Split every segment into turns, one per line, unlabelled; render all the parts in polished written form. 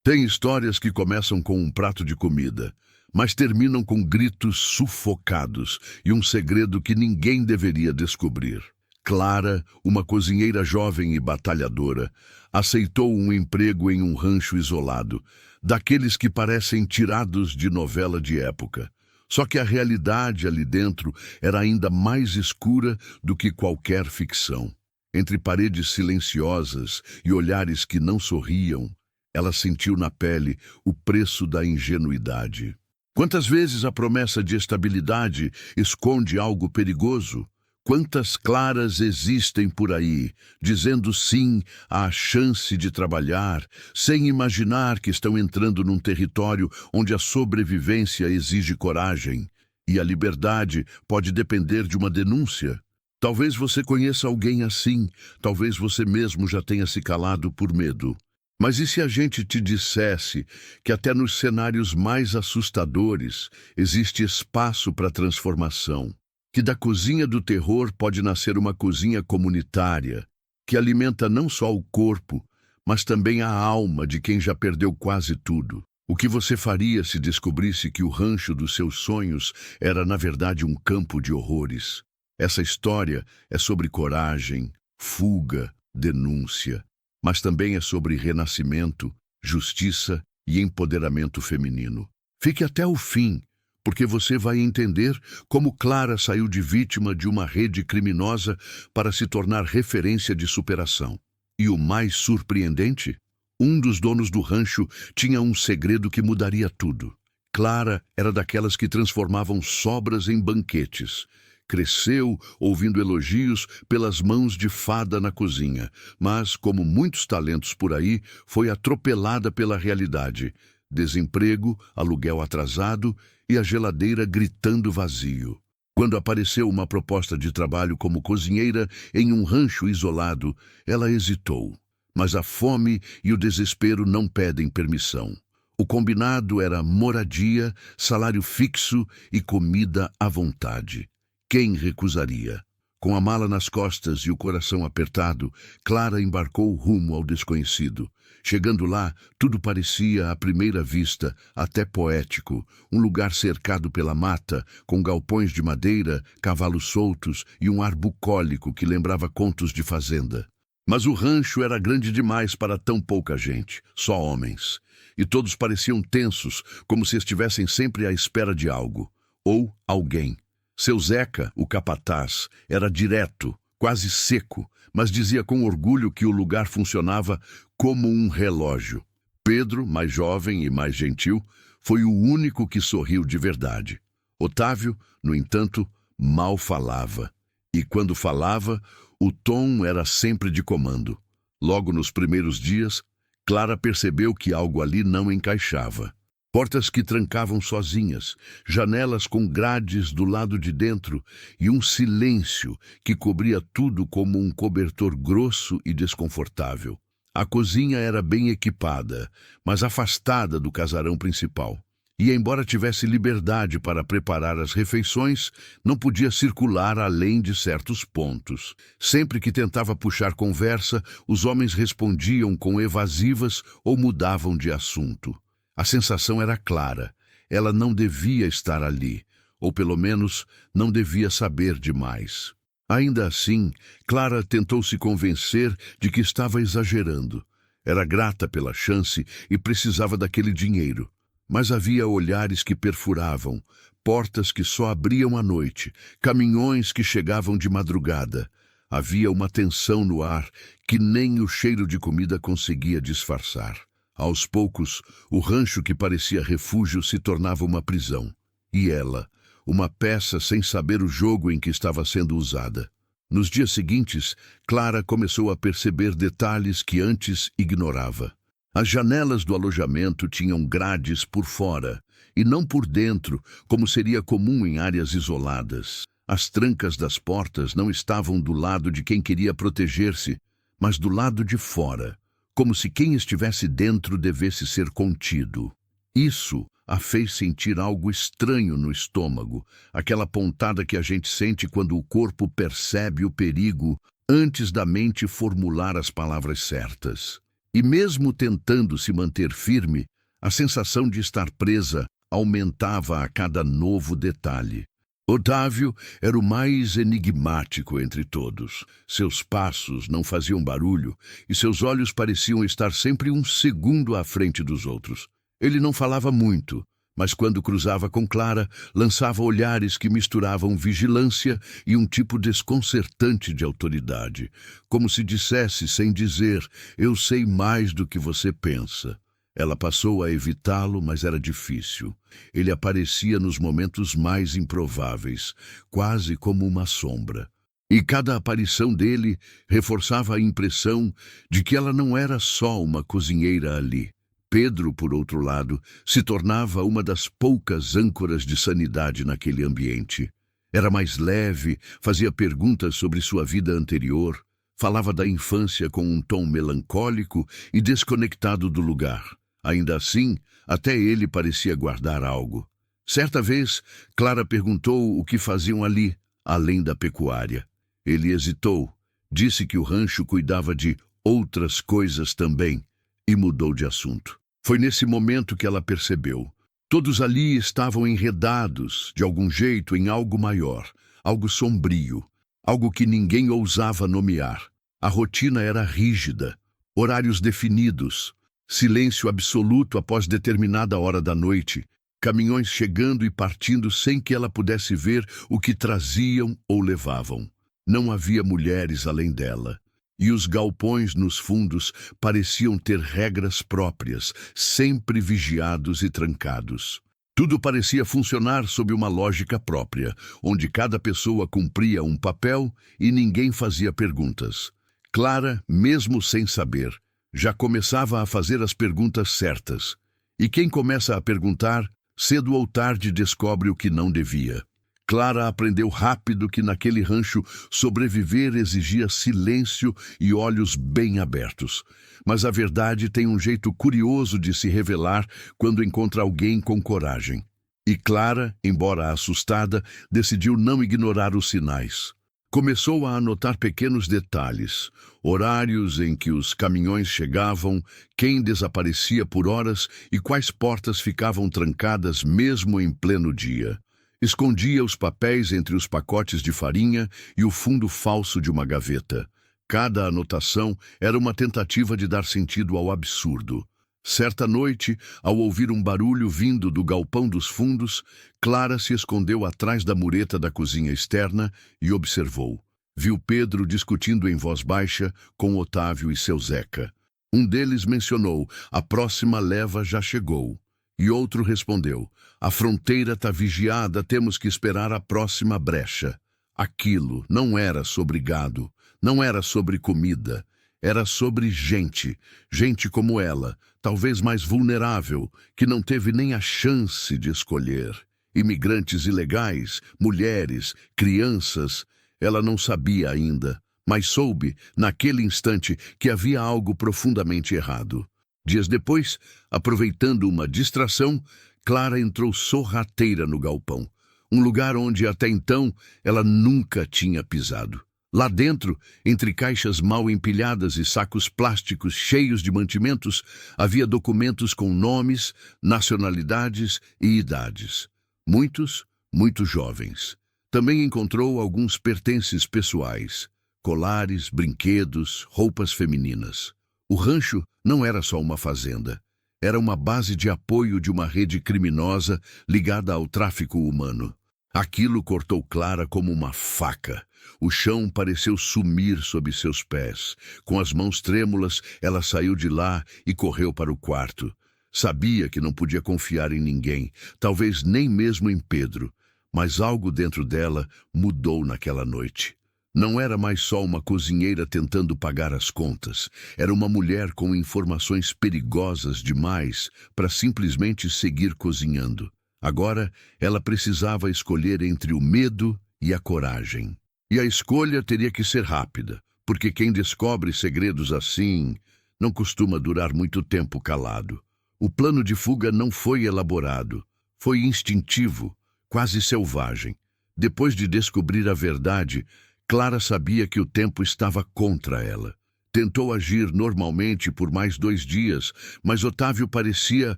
Tem histórias que começam com um prato de comida, mas terminam com gritos sufocados e um segredo que ninguém deveria descobrir. Clara, uma cozinheira jovem e batalhadora, aceitou um emprego em um rancho isolado, daqueles que parecem tirados de novela de época. Só que a realidade ali dentro era ainda mais escura do que qualquer ficção. Entre paredes silenciosas e olhares que não sorriam, ela sentiu na pele o preço da ingenuidade. Quantas vezes a promessa de estabilidade esconde algo perigoso? Quantas Claras existem por aí, dizendo sim à chance de trabalhar, sem imaginar que estão entrando num território onde a sobrevivência exige coragem e a liberdade pode depender de uma denúncia? Talvez você conheça alguém assim, talvez você mesmo já tenha se calado por medo. Mas e se a gente te dissesse que até nos cenários mais assustadores existe espaço para transformação? Que da cozinha do terror pode nascer uma cozinha comunitária, que alimenta não só o corpo, mas também a alma de quem já perdeu quase tudo? O que você faria se descobrisse que o rancho dos seus sonhos era, na verdade, um campo de horrores? Essa história é sobre coragem, fuga, denúncia, mas também é sobre renascimento, justiça e empoderamento feminino. Fique até o fim, porque você vai entender como Clara saiu de vítima de uma rede criminosa para se tornar referência de superação. E o mais surpreendente? Um dos donos do rancho tinha um segredo que mudaria tudo. Clara era daquelas que transformavam sobras em banquetes. Cresceu ouvindo elogios pelas mãos de fada na cozinha, mas, como muitos talentos por aí, foi atropelada pela realidade. Desemprego, aluguel atrasado e a geladeira gritando vazio. Quando apareceu uma proposta de trabalho como cozinheira em um rancho isolado, ela hesitou. Mas a fome e o desespero não pedem permissão. O combinado era moradia, salário fixo e comida à vontade. Quem recusaria? Com a mala nas costas e o coração apertado, Clara embarcou rumo ao desconhecido. Chegando lá, tudo parecia, à primeira vista, até poético. Um lugar cercado pela mata, com galpões de madeira, cavalos soltos e um ar bucólico que lembrava contos de fazenda. Mas o rancho era grande demais para tão pouca gente, só homens. E todos pareciam tensos, como se estivessem sempre à espera de algo. Ou alguém. Seu Zeca, o capataz, era direto, quase seco, mas dizia com orgulho que o lugar funcionava como um relógio. Pedro, mais jovem e mais gentil, foi o único que sorriu de verdade. Otávio, no entanto, mal falava. E quando falava, o tom era sempre de comando. Logo nos primeiros dias, Clara percebeu que algo ali não encaixava. Portas que trancavam sozinhas, janelas com grades do lado de dentro e um silêncio que cobria tudo como um cobertor grosso e desconfortável. A cozinha era bem equipada, mas afastada do casarão principal. E, embora tivesse liberdade para preparar as refeições, não podia circular além de certos pontos. Sempre que tentava puxar conversa, os homens respondiam com evasivas ou mudavam de assunto. A sensação era clara. Ela não devia estar ali, ou pelo menos não devia saber demais. Ainda assim, Clara tentou se convencer de que estava exagerando. Era grata pela chance e precisava daquele dinheiro. Mas havia olhares que perfuravam, portas que só abriam à noite, caminhões que chegavam de madrugada. Havia uma tensão no ar que nem o cheiro de comida conseguia disfarçar. Aos poucos, o rancho que parecia refúgio se tornava uma prisão. E ela, uma peça sem saber o jogo em que estava sendo usada. Nos dias seguintes, Clara começou a perceber detalhes que antes ignorava. As janelas do alojamento tinham grades por fora, e não por dentro, como seria comum em áreas isoladas. As trancas das portas não estavam do lado de quem queria proteger-se, mas do lado de fora, como se quem estivesse dentro devesse ser contido. Isso a fez sentir algo estranho no estômago, aquela pontada que a gente sente quando o corpo percebe o perigo antes da mente formular as palavras certas. E mesmo tentando se manter firme, a sensação de estar presa aumentava a cada novo detalhe. Otávio era o mais enigmático entre todos. Seus passos não faziam barulho e seus olhos pareciam estar sempre um segundo à frente dos outros. Ele não falava muito, mas quando cruzava com Clara, lançava olhares que misturavam vigilância e um tipo desconcertante de autoridade, como se dissesse sem dizer: "Eu sei mais do que você pensa." Ela passou a evitá-lo, mas era difícil. Ele aparecia nos momentos mais improváveis, quase como uma sombra. E cada aparição dele reforçava a impressão de que ela não era só uma cozinheira ali. Pedro, por outro lado, se tornava uma das poucas âncoras de sanidade naquele ambiente. Era mais leve, fazia perguntas sobre sua vida anterior, falava da infância com um tom melancólico e desconectado do lugar. Ainda assim, até ele parecia guardar algo. Certa vez, Clara perguntou o que faziam ali, além da pecuária. Ele hesitou, disse que o rancho cuidava de outras coisas também, e mudou de assunto. Foi nesse momento que ela percebeu. Todos ali estavam enredados, de algum jeito, em algo maior, algo sombrio, algo que ninguém ousava nomear. A rotina era rígida, horários definidos, silêncio absoluto após determinada hora da noite, caminhões chegando e partindo sem que ela pudesse ver o que traziam ou levavam. Não havia mulheres além dela, e os galpões nos fundos pareciam ter regras próprias, sempre vigiados e trancados. Tudo parecia funcionar sob uma lógica própria, onde cada pessoa cumpria um papel e ninguém fazia perguntas. Clara, mesmo sem saber, já começava a fazer as perguntas certas. E quem começa a perguntar, cedo ou tarde descobre o que não devia. Clara aprendeu rápido que naquele rancho sobreviver exigia silêncio e olhos bem abertos. Mas a verdade tem um jeito curioso de se revelar quando encontra alguém com coragem. E Clara, embora assustada, decidiu não ignorar os sinais. Começou a anotar pequenos detalhes, horários em que os caminhões chegavam, quem desaparecia por horas e quais portas ficavam trancadas mesmo em pleno dia. Escondia os papéis entre os pacotes de farinha e o fundo falso de uma gaveta. Cada anotação era uma tentativa de dar sentido ao absurdo. Certa noite, ao ouvir um barulho vindo do galpão dos fundos, Clara se escondeu atrás da mureta da cozinha externa e observou. Viu Pedro discutindo em voz baixa com Otávio e seu Zeca. Um deles mencionou: "A próxima leva já chegou." E outro respondeu: "A fronteira está vigiada, temos que esperar a próxima brecha." Aquilo não era sobre gado, não era sobre comida. Era sobre gente, gente como ela, talvez mais vulnerável, que não teve nem a chance de escolher. Imigrantes ilegais, mulheres, crianças. Ela não sabia ainda, mas soube, naquele instante, que havia algo profundamente errado. Dias depois, aproveitando uma distração, Clara entrou sorrateira no galpão, um lugar onde até então ela nunca tinha pisado. Lá dentro, entre caixas mal empilhadas e sacos plásticos cheios de mantimentos, havia documentos com nomes, nacionalidades e idades. Muitos, muito jovens. Também encontrou alguns pertences pessoais, colares, brinquedos, roupas femininas. O rancho não era só uma fazenda. Era uma base de apoio de uma rede criminosa ligada ao tráfico humano. Aquilo cortou Clara como uma faca. O chão pareceu sumir sob seus pés. Com as mãos trêmulas, ela saiu de lá e correu para o quarto. Sabia que não podia confiar em ninguém, talvez nem mesmo em Pedro. Mas algo dentro dela mudou naquela noite. Não era mais só uma cozinheira tentando pagar as contas. Era uma mulher com informações perigosas demais para simplesmente seguir cozinhando. Agora, ela precisava escolher entre o medo e a coragem. E a escolha teria que ser rápida, porque quem descobre segredos assim não costuma durar muito tempo calado. O plano de fuga não foi elaborado, foi instintivo, quase selvagem. Depois de descobrir a verdade, Clara sabia que o tempo estava contra ela. Tentou agir normalmente por mais 2 dias, mas Otávio parecia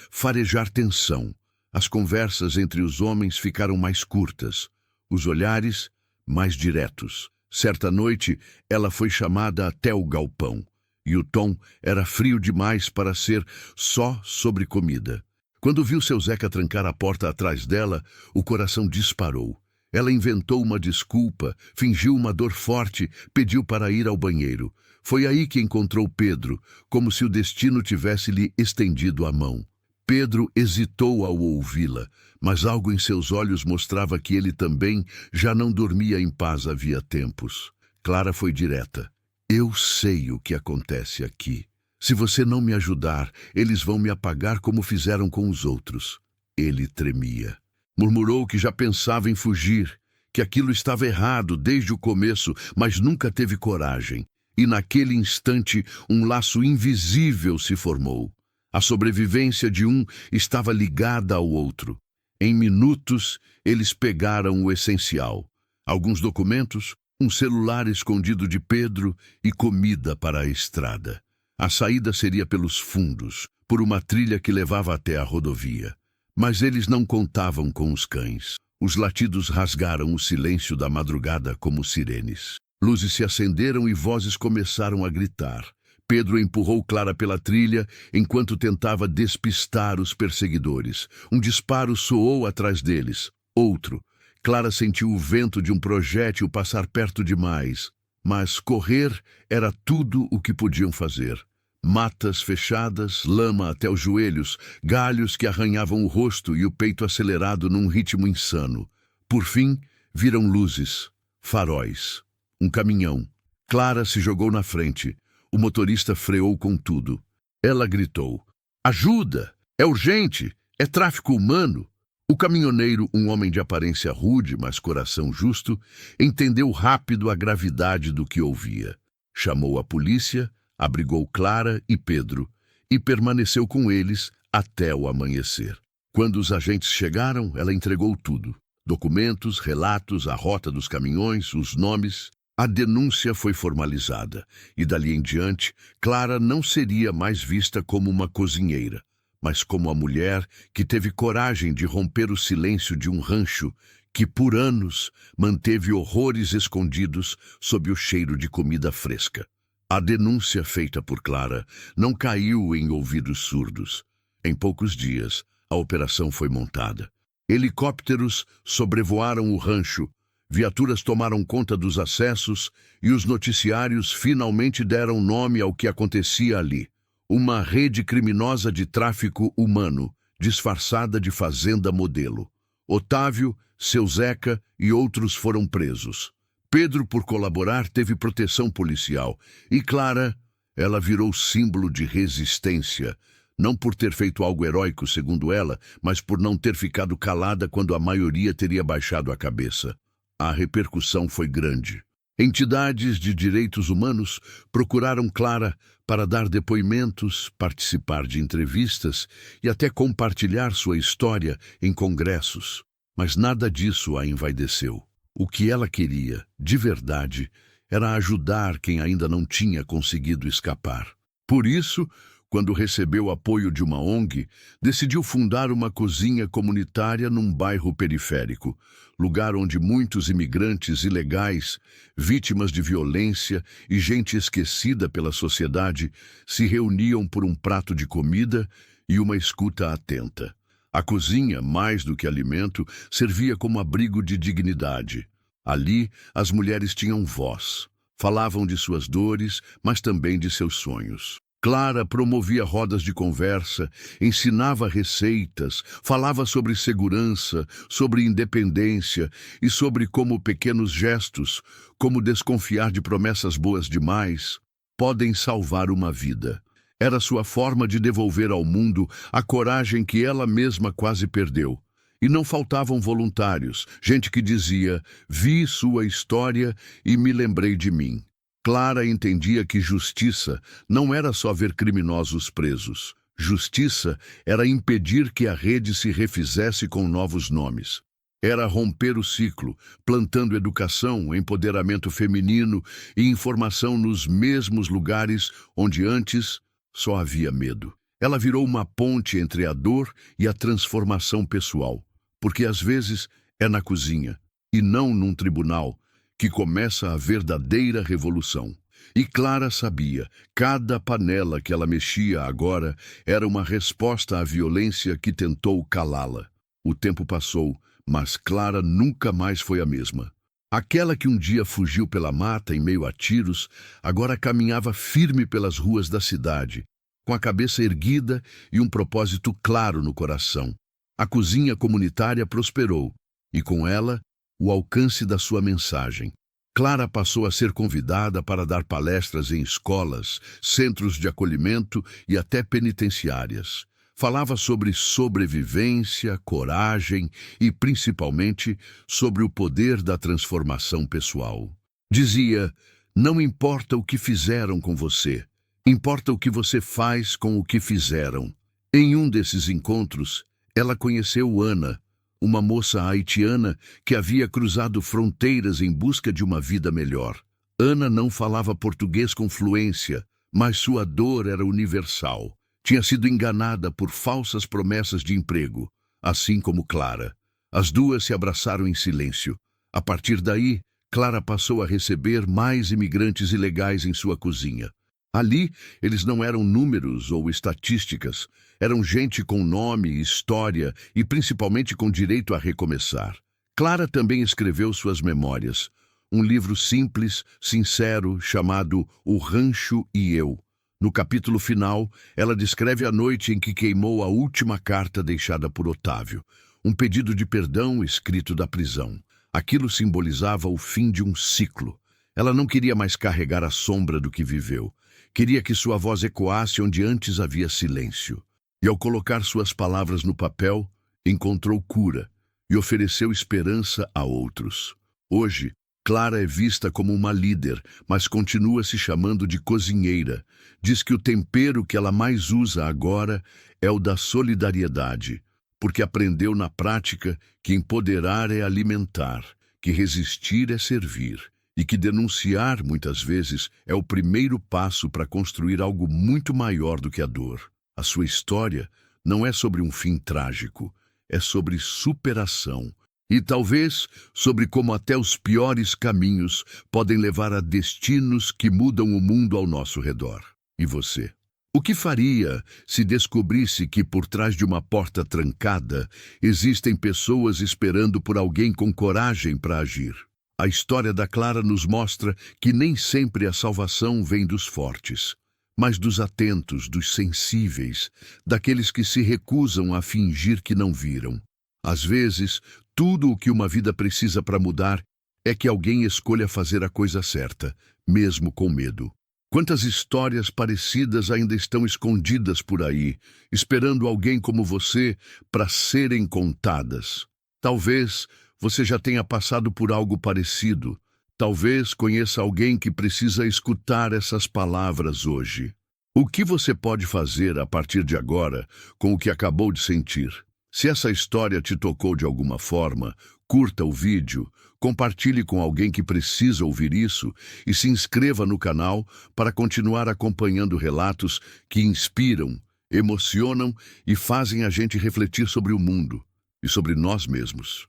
farejar tensão. As conversas entre os homens ficaram mais curtas, os olhares mais diretos. Certa noite, ela foi chamada até o galpão, e o tom era frio demais para ser só sobre comida. Quando viu seu Zeca trancar a porta atrás dela, o coração disparou. Ela inventou uma desculpa, fingiu uma dor forte, pediu para ir ao banheiro. Foi aí que encontrou Pedro, como se o destino tivesse lhe estendido a mão. Pedro hesitou ao ouvi-la, mas algo em seus olhos mostrava que ele também já não dormia em paz havia tempos. Clara foi direta. Eu sei o que acontece aqui. Se você não me ajudar, eles vão me apagar como fizeram com os outros. Ele tremia. Murmurou que já pensava em fugir, que aquilo estava errado desde o começo, mas nunca teve coragem. E naquele instante, um laço invisível se formou. A sobrevivência de um estava ligada ao outro. Em minutos, eles pegaram o essencial. Alguns documentos, um celular escondido de Pedro e comida para a estrada. A saída seria pelos fundos, por uma trilha que levava até a rodovia. Mas eles não contavam com os cães. Os latidos rasgaram o silêncio da madrugada como sirenes. Luzes se acenderam e vozes começaram a gritar. Pedro empurrou Clara pela trilha enquanto tentava despistar os perseguidores. Um disparo soou atrás deles. Outro. Clara sentiu o vento de um projétil passar perto demais. Mas correr era tudo o que podiam fazer. Matas fechadas, lama até os joelhos, galhos que arranhavam o rosto e o peito acelerado num ritmo insano. Por fim, viram luzes, faróis, um caminhão. Clara se jogou na frente. O motorista freou com tudo. Ela gritou: "Ajuda! É urgente! É tráfico humano!" O caminhoneiro, um homem de aparência rude, mas coração justo, entendeu rápido a gravidade do que ouvia. Chamou a polícia, abrigou Clara e Pedro e permaneceu com eles até o amanhecer. Quando os agentes chegaram, ela entregou tudo. Documentos, relatos, a rota dos caminhões, os nomes. A denúncia foi formalizada e dali em diante, Clara não seria mais vista como uma cozinheira, mas como a mulher que teve coragem de romper o silêncio de um rancho que, por anos, manteve horrores escondidos sob o cheiro de comida fresca. A denúncia feita por Clara não caiu em ouvidos surdos. Em poucos dias, a operação foi montada. Helicópteros sobrevoaram o rancho, viaturas tomaram conta dos acessos e os noticiários finalmente deram nome ao que acontecia ali. Uma rede criminosa de tráfico humano, disfarçada de fazenda modelo. Otávio, seu Zeca e outros foram presos. Pedro, por colaborar, teve proteção policial. E Clara, ela virou símbolo de resistência, não por ter feito algo heróico, segundo ela, mas por não ter ficado calada quando a maioria teria baixado a cabeça. A repercussão foi grande. Entidades de direitos humanos procuraram Clara para dar depoimentos, participar de entrevistas e até compartilhar sua história em congressos. Mas nada disso a envaideceu. O que ela queria, de verdade, era ajudar quem ainda não tinha conseguido escapar. Por isso, quando recebeu apoio de uma ONG, decidiu fundar uma cozinha comunitária num bairro periférico, lugar onde muitos imigrantes ilegais, vítimas de violência e gente esquecida pela sociedade se reuniam por um prato de comida e uma escuta atenta. A cozinha, mais do que alimento, servia como abrigo de dignidade. Ali, as mulheres tinham voz, falavam de suas dores, mas também de seus sonhos. Clara promovia rodas de conversa, ensinava receitas, falava sobre segurança, sobre independência e sobre como pequenos gestos, como desconfiar de promessas boas demais, podem salvar uma vida. Era sua forma de devolver ao mundo a coragem que ela mesma quase perdeu. E não faltavam voluntários, gente que dizia: "Vi sua história e me lembrei de mim." Clara entendia que justiça não era só ver criminosos presos. Justiça era impedir que a rede se refizesse com novos nomes. Era romper o ciclo, plantando educação, empoderamento feminino e informação nos mesmos lugares onde antes só havia medo. Ela virou uma ponte entre a dor e a transformação pessoal, porque às vezes é na cozinha, e não num tribunal, que começa a verdadeira revolução. E Clara sabia, cada panela que ela mexia agora era uma resposta à violência que tentou calá-la. O tempo passou, mas Clara nunca mais foi a mesma. Aquela que um dia fugiu pela mata em meio a tiros, agora caminhava firme pelas ruas da cidade, com a cabeça erguida e um propósito claro no coração. A cozinha comunitária prosperou, e com ela, o alcance da sua mensagem. Clara passou a ser convidada para dar palestras em escolas, centros de acolhimento e até penitenciárias. Falava sobre sobrevivência, coragem e, principalmente, sobre o poder da transformação pessoal. Dizia: não importa o que fizeram com você, importa o que você faz com o que fizeram. Em um desses encontros, ela conheceu Ana, uma moça haitiana que havia cruzado fronteiras em busca de uma vida melhor. Ana não falava português com fluência, mas sua dor era universal. Tinha sido enganada por falsas promessas de emprego, assim como Clara. As duas se abraçaram em silêncio. A partir daí, Clara passou a receber mais imigrantes ilegais em sua cozinha. Ali, eles não eram números ou estatísticas, eram gente com nome, história e principalmente com direito a recomeçar. Clara também escreveu suas memórias, um livro simples, sincero, chamado O Rancho e Eu. No capítulo final, ela descreve a noite em que queimou a última carta deixada por Otávio, um pedido de perdão escrito da prisão. Aquilo simbolizava o fim de um ciclo. Ela não queria mais carregar a sombra do que viveu. Queria que sua voz ecoasse onde antes havia silêncio. E ao colocar suas palavras no papel, encontrou cura e ofereceu esperança a outros. Hoje, Clara é vista como uma líder, mas continua se chamando de cozinheira. Diz que o tempero que ela mais usa agora é o da solidariedade, porque aprendeu na prática que empoderar é alimentar, que resistir é servir, e que denunciar, muitas vezes, é o primeiro passo para construir algo muito maior do que a dor. A sua história não é sobre um fim trágico, é sobre superação. E talvez sobre como até os piores caminhos podem levar a destinos que mudam o mundo ao nosso redor. E você? O que faria se descobrisse que por trás de uma porta trancada existem pessoas esperando por alguém com coragem para agir? A história da Clara nos mostra que nem sempre a salvação vem dos fortes, mas dos atentos, dos sensíveis, daqueles que se recusam a fingir que não viram. Às vezes, tudo o que uma vida precisa para mudar é que alguém escolha fazer a coisa certa, mesmo com medo. Quantas histórias parecidas ainda estão escondidas por aí, esperando alguém como você para serem contadas? Talvez você já tenha passado por algo parecido. Talvez conheça alguém que precisa escutar essas palavras hoje. O que você pode fazer a partir de agora com o que acabou de sentir? Se essa história te tocou de alguma forma, curta o vídeo, compartilhe com alguém que precisa ouvir isso e se inscreva no canal para continuar acompanhando relatos que inspiram, emocionam e fazem a gente refletir sobre o mundo e sobre nós mesmos.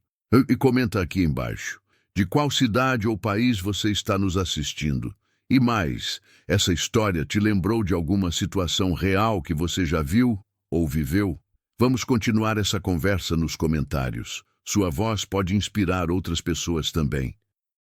E comenta aqui embaixo, de qual cidade ou país você está nos assistindo. E mais, essa história te lembrou de alguma situação real que você já viu ou viveu? Vamos continuar essa conversa nos comentários. Sua voz pode inspirar outras pessoas também.